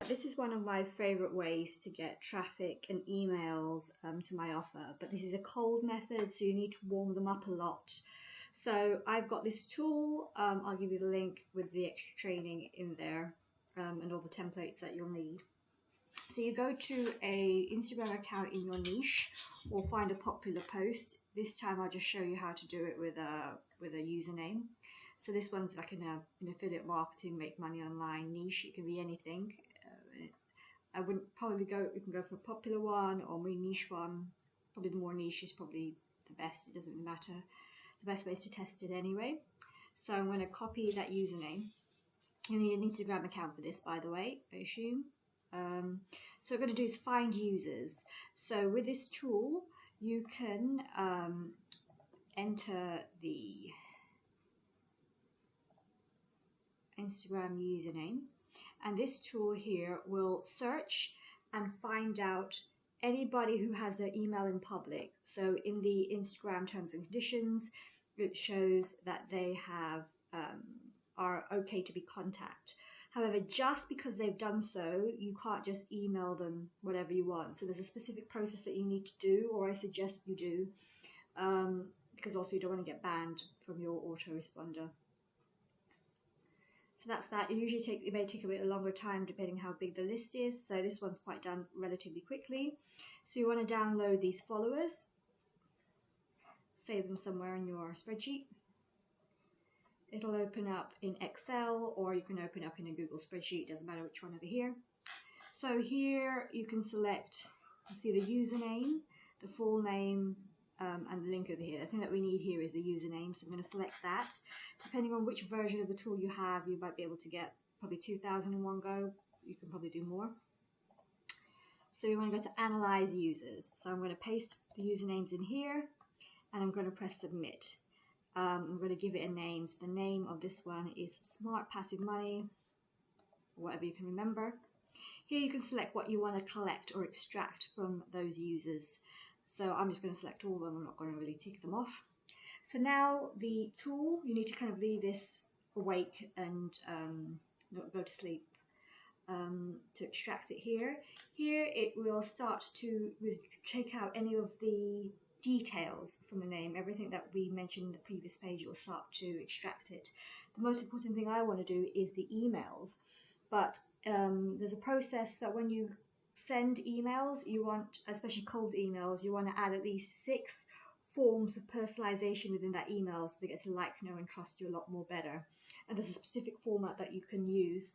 This is one of my favorite ways to get traffic and emails to my offer, but this is a cold method, so you need to warm them up a lot. So I've got this tool. I'll give you the link with the extra training in there and all the templates that you'll need. So you go to a Instagram account in your niche or find a popular post. This time I'll just show you how to do it with a username. So this one's like an affiliate marketing, make money online niche. It can be anything. I wouldn't probably go, you can go for a popular one or a more niche one. Probably the more niche is probably the best. It doesn't really matter. The best way is to test it anyway. So I'm going to copy that username. You need an Instagram account for this, by the way, I assume. So what we're going to do is find users. So with this tool, you can enter the Instagram username, and this tool here will search and find out anybody who has their email in public. So in the Instagram terms and conditions, it shows that they have are okay to be contacted. However, just because they've done so, you can't just email them whatever you want. So there's a specific process that you need to do, or I suggest you do, because also you don't want to get banned from your autoresponder. So that's that. It may take a bit longer time depending how big the list is. So this one's quite done relatively quickly. So you want to download these followers, save them somewhere in your spreadsheet. It'll open up in Excel, or you can open up in a Google spreadsheet, doesn't matter which one over here. So here you can select, you see the username, the full name, and the link over here. The thing that we need here is the username, so I'm going to select that. Depending on which version of the tool you have, you might be able to get probably 2,000 in one go. You can probably do more. So we want to go to Analyze Users. So I'm going to paste the usernames in here, and I'm going to press Submit. I'm going to give it a name. So the name of this one is Smart Passive Money, or whatever you can remember. Here you can select what you want to collect or extract from those users. So I'm just going to select all of them. I'm not going to really tick them off. So now the tool, you need to kind of leave this awake and not go to sleep to extract it here. Here it will start to take out any of the details from the name, everything that we mentioned in the previous page. It will start to extract it. The most important thing I want to do is the emails, but there's a process that when you send emails, you want, especially cold emails, you want to add at least 6 forms of personalization within that email so they get to like, know and trust you a lot more better. And there's a specific format that you can use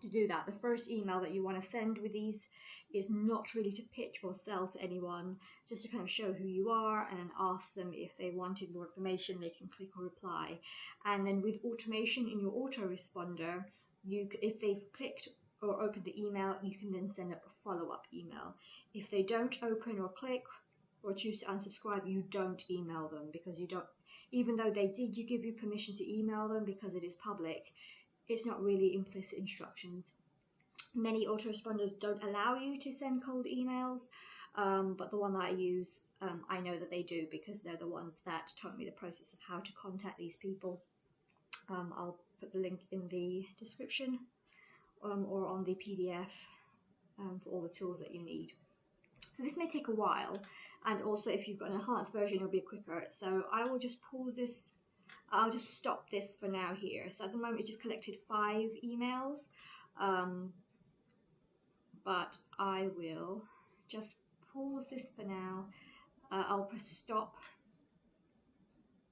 to do that. The first email that you want to send with these is not really to pitch or sell to anyone, just to kind of show who you are and ask them if they wanted more information. They can click or reply. And then with automation in your autoresponder, if they've clicked or opened the email, you can then send up a follow-up email. If they don't open or click or choose to unsubscribe, you don't email them, because you don't, even though they did give you permission to email them because it is public, it's not really implicit instructions. Many autoresponders don't allow you to send cold emails, but the one that I use, I know that they do, because they're the ones that taught me the process of how to contact these people. I'll put the link in the description or on the PDF for all the tools that you need. So this may take a while, and also if you've got an enhanced version, it'll be quicker. So I will just pause this. I'll just stop this for now here. So at the moment it just collected 5 emails, but I will just pause this for now. I'll press stop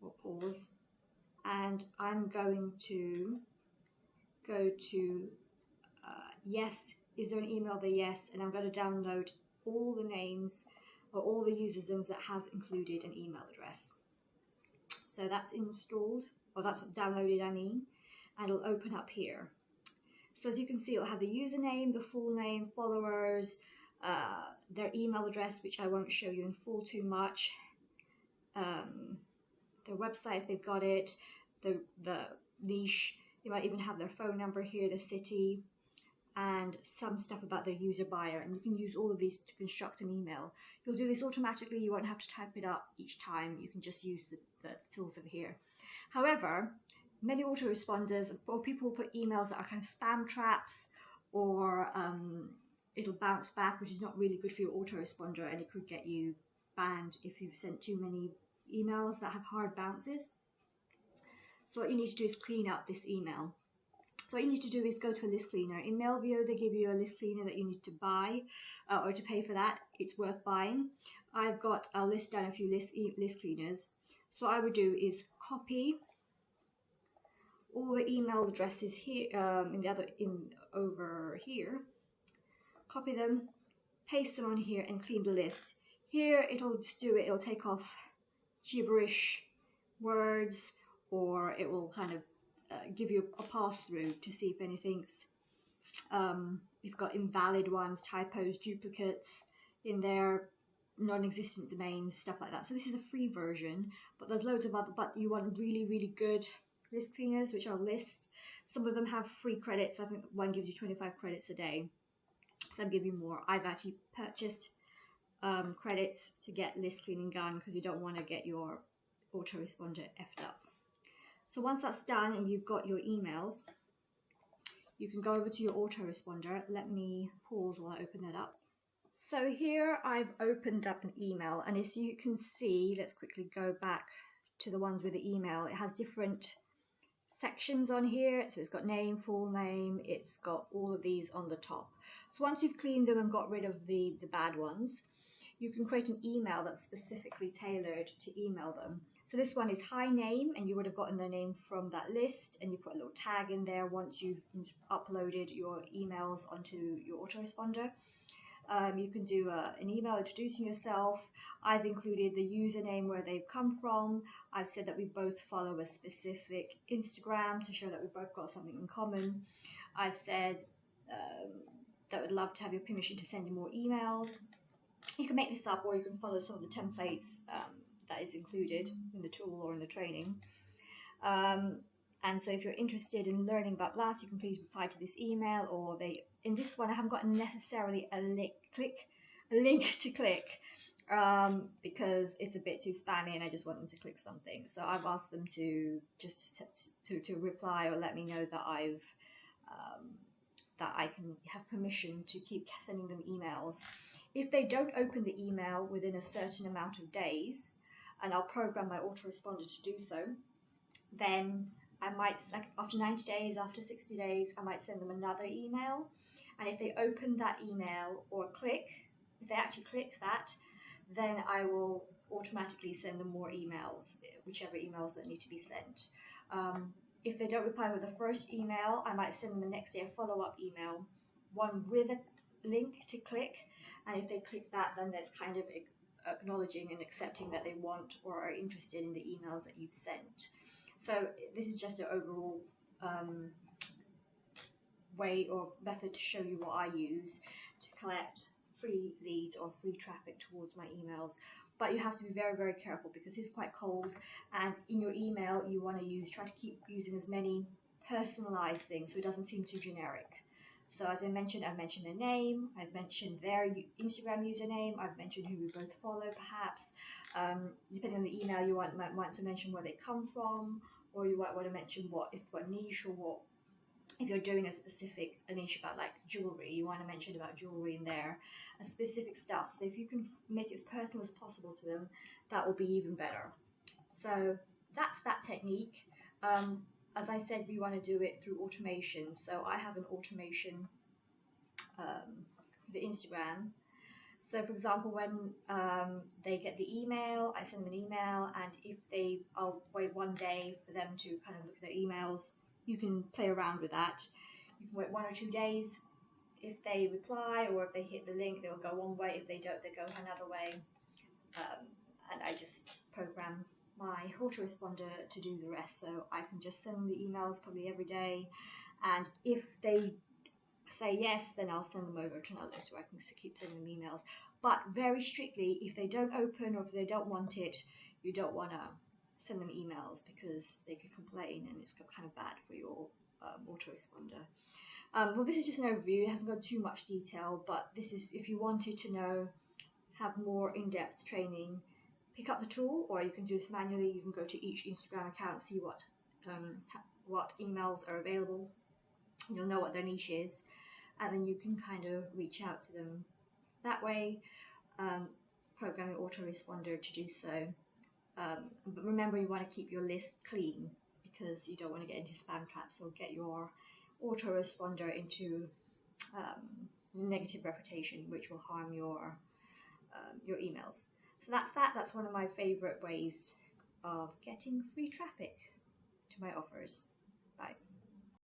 or pause, and I'm going to go to yes, is there an email there? Yes, and I'm going to download all the names or all the usernames that has included an email address. So that's installed, or that's downloaded, I mean, and it'll open up here. So as you can see, it'll have the username, the full name, followers, their email address, which I won't show you in full too much, their website if they've got it, the niche, you might even have their phone number here, the city, and some stuff about their user buyer. And you can use all of these to construct an email. You'll do this automatically. You won't have to type it up each time. You can just use the tools over here. However, many autoresponders or people will put emails that are kind of spam traps or it'll bounce back, which is not really good for your autoresponder, and it could get you banned if you've sent too many emails that have hard bounces. So what you need to do is clean up this email. So what you need to do is go to a list cleaner. In Mailvio, they give you a list cleaner that you need to buy or to pay for that. It's worth buying. I've got a list down a few list cleaners. So what I would do is copy all the email addresses here over here. Copy them, paste them on here, and clean the list. Here it'll just do it. It'll take off gibberish words, or it will kind of give you a pass through to see if anything's you've got invalid ones, typos, duplicates in there, non-existent domains, stuff like that. So this is a free version, but there's loads of other, but you want really good list cleaners, which I'll list. Some of them have free credits. I think one gives you 25 credits a day, some give you more. I've actually purchased credits to get list cleaning done because you don't want to get your autoresponder effed up. So once that's done and you've got your emails, you can go over to your autoresponder. Let me pause while I open that up. So here I've opened up an email, and as you can see, let's quickly go back to the ones with the email. It has different sections on here. So it's got name, full name, it's got all of these on the top. So once you've cleaned them and got rid of the bad ones, you can create an email that's specifically tailored to email them. So this one is hi name, and you would have gotten their name from that list, and you put a little tag in there once you've uploaded your emails onto your autoresponder. You can do an email introducing yourself. I've included the username, where they've come from. I've said that we both follow a specific Instagram to show that we've both got something in common. I've said that we'd love to have your permission to send you more emails. You can make this up, or you can follow some of the templates that is included in the tool or in the training. And so if you're interested in learning about that, you can please reply to this email, or in this one I haven't got necessarily a link to click because it's a bit too spammy and I just want them to click something. So I've asked them to just to reply or let me know that that I can have permission to keep sending them emails. If they don't open the email within a certain amount of days, and I'll program my autoresponder to do so, then I might, like after 90 days, after 60 days, I might send them another email. And if they open that email or if they actually click that, then I will automatically send them more emails, whichever emails that need to be sent. If they don't reply with the first email, I might send them the next day a follow-up email, one with a link to click. And if they click that, then that's kind of acknowledging and accepting that they want or are interested in the emails that you've sent. So this is just an overall way or method to show you what I use to collect free leads or free traffic towards my emails. But you have to be very careful because it's quite cold, and in your email you want to try to keep using as many personalized things so it doesn't seem too generic. So as I mentioned, I've mentioned their name, I've mentioned their Instagram username, I've mentioned who we both follow perhaps. Depending on the email, you might want to mention where they come from, or you might want to mention what niche, or what, if you're doing a niche about like jewelry, you want to mention about jewelry in there, and specific stuff. So if you can make it as personal as possible to them, that will be even better. So that's that technique. As I said, we want to do it through automation. So I have an automation for the Instagram. So for example, when they get the email, I send them an email, and I'll wait 1 day for them to kind of look at their emails. You can play around with that. You can wait 1 or 2 days. If they reply or if they hit the link, they'll go one way. If they don't, they go another way. And I just program my autoresponder to do the rest. So I can just send them the emails probably every day. And if they say yes, then I'll send them over to another list where I can keep sending them emails. But very strictly, if they don't open or if they don't want it, you don't want to send them emails because they could complain and it's kind of bad for your autoresponder. Well, this is just an overview. It hasn't got too much detail, but this is if you wanted to have more in-depth training, pick up the tool, or you can do this manually. You can go to each Instagram account and see what emails are available. You'll know what their niche is. and then you can kind of reach out to them that way. Program your autoresponder to do so. But remember, you want to keep your list clean because you don't want to get into spam traps or get your autoresponder into negative reputation, which will harm your emails. So that's that. That's one of my favorite ways of getting free traffic to my offers. Bye.